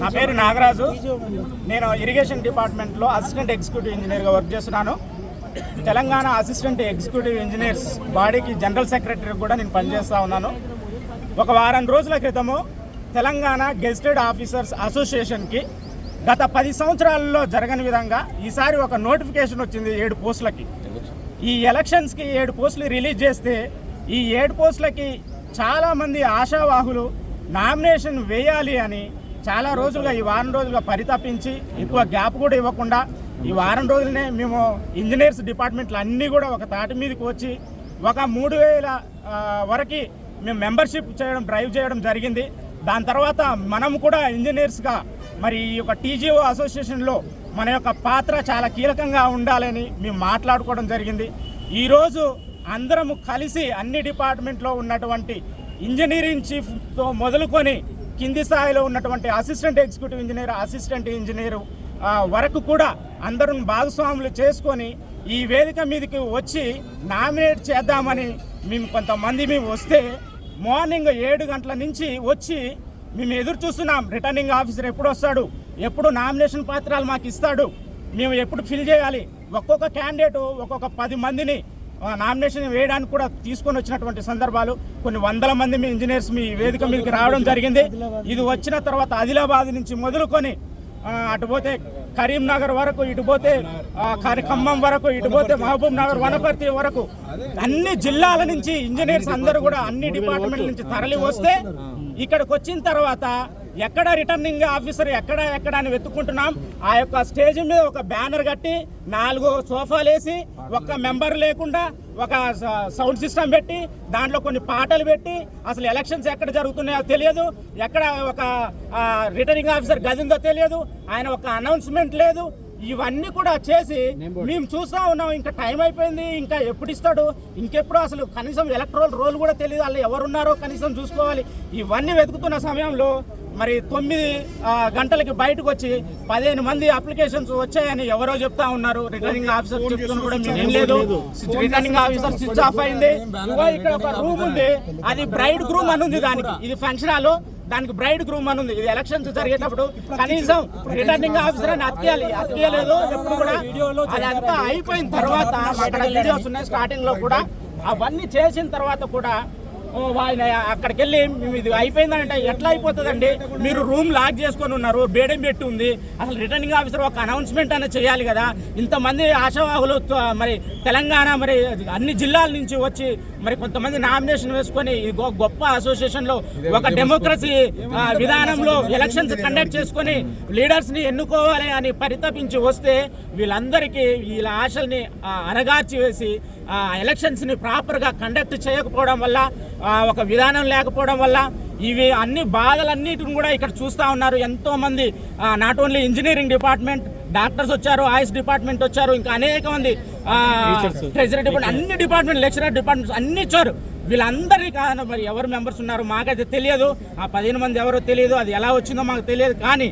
నా పేరు నాగరాజు. నేను ఇరిగేషన్ డిపార్ట్మెంట్లో అసిస్టెంట్ ఎగ్జిక్యూటివ్ ఇంజనీర్గా వర్క్ చేస్తున్నాను. తెలంగాణ అసిస్టెంట్ ఎగ్జిక్యూటివ్ ఇంజనీర్స్ బాడీకి జనరల్ సెక్రటరీ కూడా నేను పనిచేస్తూ ఉన్నాను. ఒక వారం రోజుల క్రితము తెలంగాణ గెజిటెడ్ ఆఫీసర్స్ అసోసియేషన్కి గత 10 సంవత్సరాలలో జరగని విధంగా ఈసారి ఒక నోటిఫికేషన్ వచ్చింది 7 పోస్టులకి. ఈ ఎలక్షన్స్కి 7 పోస్టులు రిలీజ్ చేస్తే ఈ 7 పోస్టులకి చాలామంది ఆశావాహులు నామినేషన్ వేయాలి అని చాలా రోజులుగా ఈ వారం రోజులుగా పరితపించి ఎక్కువ గ్యాప్ కూడా ఇవ్వకుండా ఈ వారం రోజులనే మేము ఇంజనీర్స్ డిపార్ట్మెంట్లు అన్నీ కూడా ఒక తాటి మీదకి వచ్చి ఒక 3000 వరకు మేము మెంబర్షిప్ డ్రైవ్ చేయడం జరిగింది. దాని తర్వాత మనం కూడా ఇంజనీర్స్గా మరి ఈ యొక్క టీజీఓ అసోసియేషన్లో మన యొక్క పాత్ర చాలా కీలకంగా ఉండాలని మేము మాట్లాడుకోవడం జరిగింది. ఈరోజు అందరము కలిసి అన్ని డిపార్ట్మెంట్లో ఉన్నటువంటి ఇంజనీరింగ్ చీఫ్తో మొదలుకొని కింది స్థాయిలో ఉన్నటువంటి assistant executive engineer, assistant engineer వరకు కూడా అందరూ భాగస్వాములు చేసుకొని ఈ వేదిక మీదకి వచ్చి నామినేట్ చేద్దామని మేము వస్తే మార్నింగ్ 7 గంటల నుంచి వచ్చి మేము ఎదురు చూస్తున్నాం. రిటర్నింగ్ ఆఫీసర్ ఎప్పుడు వస్తాడు, ఎప్పుడు నామినేషన్ పత్రాలు మాకు ఇస్తాడు, మేము ఎప్పుడు ఫిల్ చేయాలి. ఒక్కొక్క క్యాండిడేటు ఒక్కొక్క 10 మందిని నామినేషన్ వేయడానికి కూడా తీసుకొని వచ్చినటువంటి సందర్భాలు, కొన్ని వందల మంది మీ ఇంజనీర్స్ మీ వేదిక మీదకి రావడం జరిగింది. ఇది వచ్చిన తర్వాత ఆదిలాబాద్ నుంచి మొదలుకొని అటుపోతే కరీంనగర్ వరకు, ఇటుపోతే ఖమ్మం వరకు, ఇటుపోతే మహబూబ్ నగర్, వనపర్తి వరకు అన్ని జిల్లాల నుంచి ఇంజనీర్స్ అందరూ కూడా అన్ని డిపార్ట్మెంట్ల నుంచి తరలి వస్తే ఇక్కడికి వచ్చిన తర్వాత ఎక్కడ రిటర్నింగ్ ఆఫీసర్ ఎక్కడ అని వెతుక్కుంటున్నాం. ఆ యొక్క స్టేజ్ మీద ఒక బ్యానర్ కట్టి 4 సోఫాలు వేసి ఒక్క మెంబర్ లేకుండా ఒక సౌండ్ సిస్టమ్ పెట్టి దాంట్లో కొన్ని పాటలు పెట్టి అసలు ఎలక్షన్స్ ఎక్కడ జరుగుతున్నాయో తెలియదు, ఎక్కడ ఒక రిటర్నింగ్ ఆఫీసర్ గది ఉందో తెలియదు, ఆయన ఒక అనౌన్స్మెంట్ లేదు. ఇవన్నీ కూడా చేసి మేము చూస్తూ ఉన్నాం. ఇంకా టైం అయిపోయింది, ఇంకా ఎప్పుడు ఇస్తాడు, ఇంకెప్పుడు అసలు కనీసం ఎలక్ట్రల్ రోల్ కూడా తెలియదు, వాళ్ళు ఎవరున్నారో కనీసం చూసుకోవాలి. ఇవన్నీ వెతుకుతున్న సమయంలో మరి 9 గంటలకి బయటకు వచ్చి 15 మంది అప్లికేషన్స్ వచ్చాయని ఎవరో చెప్తా ఉన్నారు. రిటర్నింగ్ ఆఫీసర్ చెప్తున్నా కూడా మేము లేదు. రిటర్నింగ్ ఆఫీసర్ స్విచ్ ఆఫ్ అయింది. ఇక్కడ ఒక రూమ్ ఉంది, అది బ్రైడ్ గ్రూమ్ అని ఉంది, దానికి ఇది ఫంక్షన్ హాల్, దానికి బ్రైడ్ గ్రూమ్ అని ఉంది. ఇది ఎలక్షన్స్ జరిగేటప్పుడు కనీసం రిటర్నింగ్ ఆఫీసర్ అని అతికేయలేదు ఎప్పుడు కూడా. అదంతా అయిపోయిన తర్వాత అక్కడ వీడియోస్ ఉన్నాయి స్టార్టింగ్ లో కూడా. అవన్నీ చేసిన తర్వాత కూడా ఆయన అక్కడికి వెళ్ళి మేము ఇది అయిపోయిందంటే ఎట్లా అయిపోతుందండి, మీరు రూమ్ లాక్ చేసుకొని ఉన్నారు, బేడం పెట్టి ఉంది, అసలు రిటర్నింగ్ ఆఫీసర్ ఒక అనౌన్స్మెంట్ అనేది చేయాలి కదా. ఇంతమంది ఆశావాహులు మరి తెలంగాణ మరి అన్ని జిల్లాల నుంచి వచ్చి మరి కొంతమంది నామినేషన్ వేసుకొని గొప్ప అసోసియేషన్లో ఒక డెమోక్రసీ విధానంలో ఎలక్షన్స్ కండక్ట్ చేసుకొని లీడర్స్ని ఎన్నుకోవాలి అని పరితపించి వస్తే వీళ్ళందరికీ వీళ్ళ ఆశల్ని అణగార్చి వేసి ఎలక్షన్స్ని ప్రాపర్గా కండక్ట్ చేయకపోవడం వల్ల, ఒక విధానం లేకపోవడం వల్ల ఇవి అన్ని బాధలన్నిటిని కూడా ఇక్కడ చూస్తూ ఉన్నారు. ఎంతోమంది not only engineering department, doctors వచ్చారు, ఆయుష్ డిపార్ట్మెంట్ వచ్చారు, ఇంకా అనేక మంది ట్రెజరీ డిపార్ట్మెంట్, అన్ని డిపార్ట్మెంట్, లెక్చరర్ డిపార్ట్మెంట్స్ అన్ని వచ్చారు. వీళ్ళందరికీ కాదు మరి ఎవరు మెంబర్స్ ఉన్నారు మాకైతే తెలియదు. ఆ 15 మంది ఎవరో తెలియదు, అది ఎలా వచ్చిందో మాకు తెలియదు. కానీ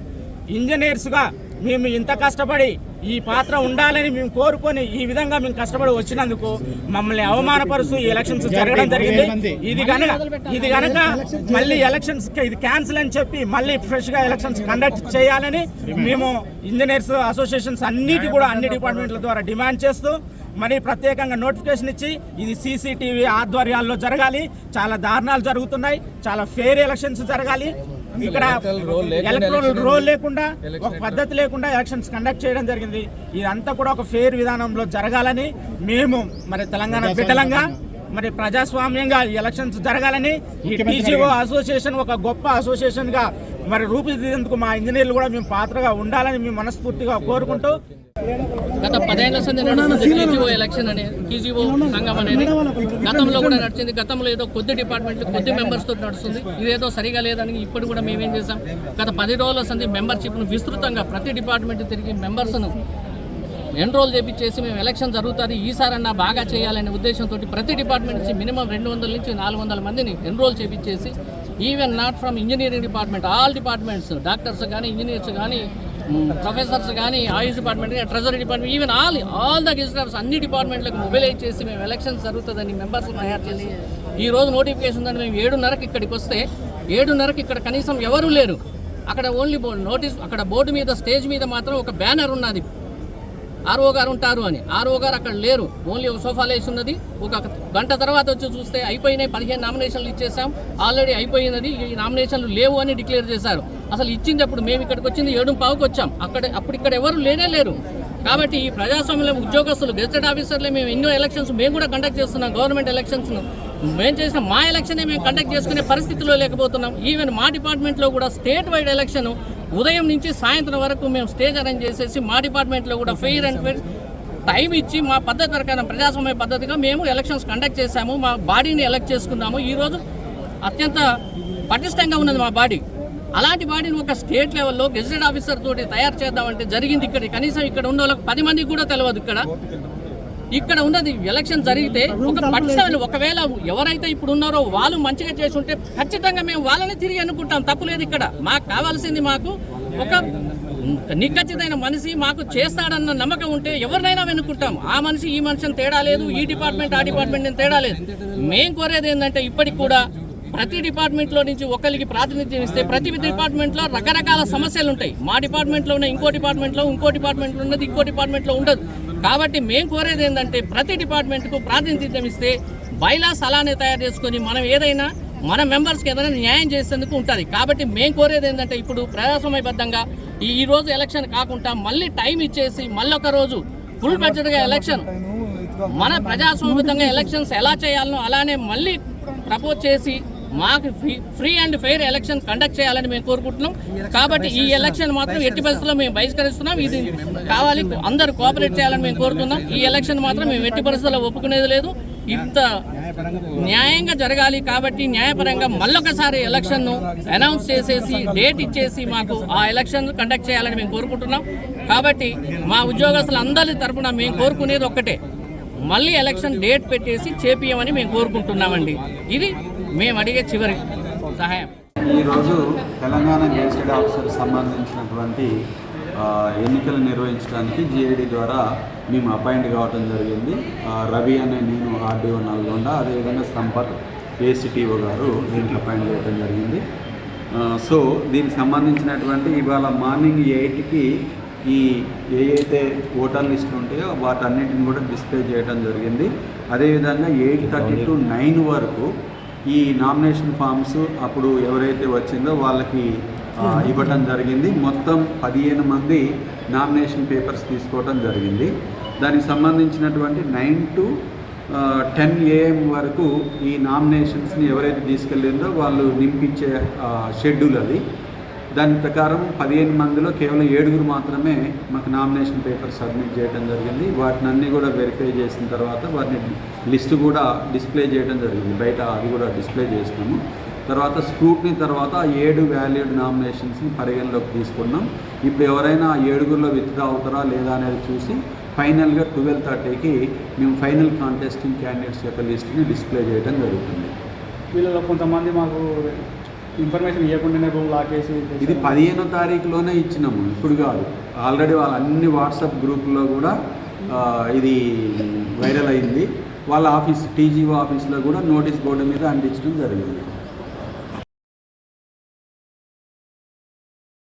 ఇంజనీర్స్గా మేము ఇంత కష్టపడి ఈ పాత్ర ఉండాలని మేము కోరుకొని ఈ విధంగా మేము కష్టపడి వచ్చినందుకు మమ్మల్ని అవమానపరుస్తూ ఈ ఎలక్షన్స్ జరగడం జరిగింది. ఇది గనక మళ్ళీ ఎలక్షన్స్ ఇది క్యాన్సిల్ అని చెప్పి మళ్ళీ ఫ్రెష్గా ఎలక్షన్స్ కండక్ట్ చేయాలని మేము ఇంజనీర్స్ అసోసియేషన్స్ అన్నిటి కూడా అన్ని డిపార్ట్మెంట్ల ద్వారా డిమాండ్ చేస్తూ మరి ప్రత్యేకంగా నోటిఫికేషన్ ఇచ్చి ఇది సీసీటీవీ ఆధ్వర్యాల్లో జరగాలి. చాలా దారుణాలు జరుగుతున్నాయి, చాలా ఫెయిర్ ఎలక్షన్స్ జరగాలి. ఇక్కడ ఎలక్ట్రల్ రోల్ లేకుండా, ఒక పద్ధతి లేకుండా ఎలక్షన్స్ కండక్ట్ చేయడం జరిగింది. ఇదంతా కూడా ఒక ఫెయిర్ విధానంలో జరగాలని మేము మరి తెలంగాణ బిడ్డలంగా మరి ప్రజాస్వామ్యంగా ఈ ఎలక్షన్స్ జరగాలని ఈ టీజీఓ అసోసియేషన్ ఒక గొప్ప అసోసియేషన్గా మరి రూపుదిద్దేందుకు మా ఇంజనీర్లు కూడా మేము పాత్రగా ఉండాలని మేము మనస్ఫూర్తిగా కోరుకుంటూ గత 10 ఏళ్ల సంది టీజీఓ ఎలక్షన్ అనేది టీజీఓ సంఘం అనేది గతంలో కూడా నడిచింది. గతంలో ఏదో కొద్ది డిపార్ట్మెంట్లు కొద్ది మెంబర్స్తో నడుస్తుంది. ఇదేదో సరిగా లేదని ఇప్పుడు కూడా మేమేం చేసాం, గత 10 రోజుల సంది మెంబర్షిప్ను విస్తృతంగా ప్రతి డిపార్ట్మెంట్ తిరిగి మెంబర్స్ను ఎన్రోల్ చేపించేసి మేము ఎలక్షన్ జరుగుతుంది ఈసారన్నా బాగా చేయాలనే ఉద్దేశంతో ప్రతి డిపార్ట్మెంట్ నుంచి మినిమం 200 నుంచి 400 మందిని ఎన్రోల్ చేపించేసి even not from engineering department, all departments, doctors కానీ, ఇంజనీర్స్ కానీ, ప్రొఫెసర్స్ కానీ, AYUSH department, treasury department, even all the gazetteers అన్ని డిపార్ట్మెంట్లకు మొబిలైజ్ చేసి మేము ఎలక్షన్స్ జరుగుతుందని మెంబర్స్ తయారు చేసి ఈ రోజు నోటిఫికేషన్ ఉందని మేము 7:30కి ఇక్కడికి వస్తే 7:30కి ఇక్కడ కనీసం ఎవరూ లేరు. అక్కడ ఓన్లీ నోటీస్, అక్కడ బోర్డు మీద స్టేజ్ మీద మాత్రం ఒక బ్యానర్ ఉన్నది, ఆర్ఓ గారు ఉంటారు అని. ఆర్ఓ గారు అక్కడ లేరు, ఓన్లీ ఒక సోఫా లేసి ఉన్నది. ఒక గంట తర్వాత వచ్చి చూస్తే అయిపోయినాయి, 15 నామినేషన్లు ఇచ్చేసాం, ఆల్రెడీ అయిపోయినది, ఈ నామినేషన్లు లేవు అని డిక్లేర్ చేశారు. అసలు ఇచ్చింది అప్పుడు మేము ఇక్కడికి వచ్చింది 7:15కి వచ్చాం, అప్పుడు ఇక్కడ ఎవరు లేరు. కాబట్టి ఈ ప్రజాస్వామ్యంలో ఉద్యోగస్తులు, గెజెటెడ్ ఆఫీసర్లే మేము ఎన్నో ఎలక్షన్స్ మేము కూడా కండక్ట్ చేస్తున్నాం. గవర్నమెంట్ ఎలక్షన్స్ మేము చేసిన మా ఎలక్షనే మేము కండక్ట్ చేసుకునే పరిస్థితిలో లేకపోతున్నాం. ఈవెన్ మా డిపార్ట్మెంట్లో కూడా స్టేట్ వైడ్ ఎలక్షన్ ఉదయం నుంచి సాయంత్రం వరకు మేము స్టేజ్ అరేంజ్ చేసేసి మా డిపార్ట్మెంట్లో కూడా ఫెయిర్ అండ్ ఫెయిర్ టైం ఇచ్చి మా పద్ధతి ప్రకారం ప్రజాస్వామ్య పద్ధతిగా మేము ఎలక్షన్స్ కండక్ట్ చేశాము. మా బాడీని ఎలక్ట్ చేసుకున్నాము. ఈరోజు అత్యంత పటిష్టంగా ఉన్నది మా బాడీ. అలాంటి బాడీని ఒక స్టేట్ లెవెల్లో గెజెటెడ్ ఆఫీసర్ తోటి తయారు చేద్దామంటే జరిగింది ఇక్కడ. కనీసం ఇక్కడ ఉన్న వాళ్ళకి 10 మందికి కూడా తెలియదు. ఇక్కడ ఉన్నది ఎలక్షన్ జరిగితే ఒక పటిష్టమైన, ఒకవేళ ఎవరైతే ఇప్పుడు ఉన్నారో వాళ్ళు మంచిగా చేసి ఉంటే ఖచ్చితంగా మేము వాళ్ళని తిరిగి అనుకుంటాం, తప్పులేదు. ఇక్కడ మాకు కావాల్సింది మాకు ఒక నిఖచ్చితమైన మనిషి మాకు చేస్తాడన్న నమ్మకం ఉంటే ఎవరినైనా వెనుకుంటాం. ఆ మనిషి ఈ మనిషిని తేడా లేదు, ఈ డిపార్ట్మెంట్ ఆ డిపార్ట్మెంట్ తేడా లేదు. మేం కోరేది ఏంటంటే ఇప్పటికి కూడా ప్రతి డిపార్ట్మెంట్లో నుంచి ఒకరికి ప్రాతినిధ్యం ఇస్తే ప్రతి డిపార్ట్మెంట్లో రకరకాల సమస్యలు ఉంటాయి. మా డిపార్ట్మెంట్లో ఉన్న ఇంకో డిపార్ట్మెంట్లో ఉన్నది ఇంకో డిపార్ట్మెంట్లో ఉండదు. కాబట్టి మేము కోరేది ఏంటంటే ప్రతి డిపార్ట్మెంట్కు ప్రాతినిధ్యం ఇస్తే బైలాస్ అలానే తయారు చేసుకొని మనం ఏదైనా మన మెంబర్స్కి ఏదైనా న్యాయం చేసేందుకు ఉంటుంది. కాబట్టి మేము కోరేది ఏంటంటే ఇప్పుడు ప్రజాస్వామ్యబద్ధంగా ఈ రోజు ఎలక్షన్ కాకుండా మళ్ళీ టైం ఇచ్చేసి మళ్ళొక రోజు ఫుల్ బడ్జెట్గా ఎలక్షన్, మన ప్రజాస్వామ్యబద్ధంగా ఎలక్షన్స్ ఎలా చేయాలనో అలానే మళ్ళీ ప్రపోజ్ చేసి మాకు free and fair election conduct చేయాలని మేము కోరుకుంటున్నాం. కాబట్టి ఈ ఎలక్షన్ మాత్రం ఎట్టి పరిస్థితుల్లో మేము బహిష్కరిస్తున్నాం. ఇది కావాలి, అందరూ కోఆపరేట్ చేయాలని మేము కోరుతున్నాం. ఈ ఎలక్షన్ మాత్రం మేము ఎట్టి పరిస్థితుల్లో ఒప్పుకునేది లేదు. ఇంత న్యాయంగా జరగాలి. కాబట్టి న్యాయపరంగా మళ్ళొకసారి ఎలక్షన్ను అనౌన్స్ చేసేసి డేట్ ఇచ్చేసి మాకు ఆ ఎలక్షన్ కండక్ట్ చేయాలని మేము కోరుకుంటున్నాం. కాబట్టి మా ఉద్యోగస్తులందరి తరఫున మేము కోరుకునేది ఒక్కటే, మళ్ళీ ఎలక్షన్ డేట్ పెట్టేసి చేపియమని మేము కోరుకుంటున్నామండి. ఇది మేము అడిగే చివరి సహాయం. ఈరోజు తెలంగాణ గెజిటెడ్ ఆఫీసర్ సంబంధించినటువంటి ఎన్నికలు నిర్వహించడానికి జిఐడి ద్వారా మేము అపాయింట్ కావడం జరిగింది. రవి అనే నేను ఆర్డీఓ నల్గొండ, అదేవిధంగా సంపత్ ఏసీటీఓ గారు దీనికి అపాయింట్ చేయడం జరిగింది. సో దీనికి సంబంధించినటువంటి ఇవాళ మార్నింగ్ 8కి ఈ ఏవైతే ఓటర్ లిస్టులు ఉంటాయో వాటన్నిటిని కూడా డిస్ప్లే చేయడం జరిగింది. అదేవిధంగా 8:30 to 9 వరకు ఈ నామినేషన్ ఫామ్స్ అప్పుడు ఎవరైతే వచ్చిందో వాళ్ళకి ఇవ్వటం జరిగింది. మొత్తం 15 మంది నామినేషన్ పేపర్స్ తీసుకోవడం జరిగింది. దానికి సంబంధించినటువంటి 9 to 10 AM వరకు ఈ నామినేషన్స్ని ఎవరైతే తీసుకెళ్ళిందో వాళ్ళు నింపించే షెడ్యూల్ అది. దాని ప్రకారం 15 మందిలో కేవలం 7 మాత్రమే మాకు నామినేషన్ పేపర్ సబ్మిట్ చేయడం జరిగింది. వాటిని అన్నీ కూడా వెరిఫై చేసిన తర్వాత వాటిని లిస్టు కూడా డిస్ప్లే చేయడం జరిగింది. బయట అది కూడా డిస్ప్లే చేసినాము. తర్వాత స్క్రూట్నీ తర్వాత 7 వ్యాలిడ్ నామినేషన్స్ని పరిగణలోకి తీసుకున్నాం. ఇప్పుడు ఎవరైనా 7లో విత్డ్రా అవుతారా లేదా అనేది చూసి ఫైనల్గా 12:30కి మేము ఫైనల్ కాంటెస్టింగ్ క్యాండిడేట్స్ యొక్క లిస్ట్ని డిస్ప్లే చేయడం జరుగుతుంది. వీళ్ళలో కొంతమంది మాకు ఇన్ఫర్మేషన్ ఇవ్వకుండానే రూమ్ లాకేసి ఇది 15వ తారీఖులోనే ఇచ్చినాము, ఇప్పుడు కాదు. ఆల్రెడీ వాళ్ళ అన్ని వాట్సాప్ గ్రూపుల్లో కూడా ఇది వైరల్ అయింది. వాళ్ళ ఆఫీస్ టీజీఓ ఆఫీస్లో కూడా నోటీస్ బోర్డు మీద అంటించడం జరిగింది.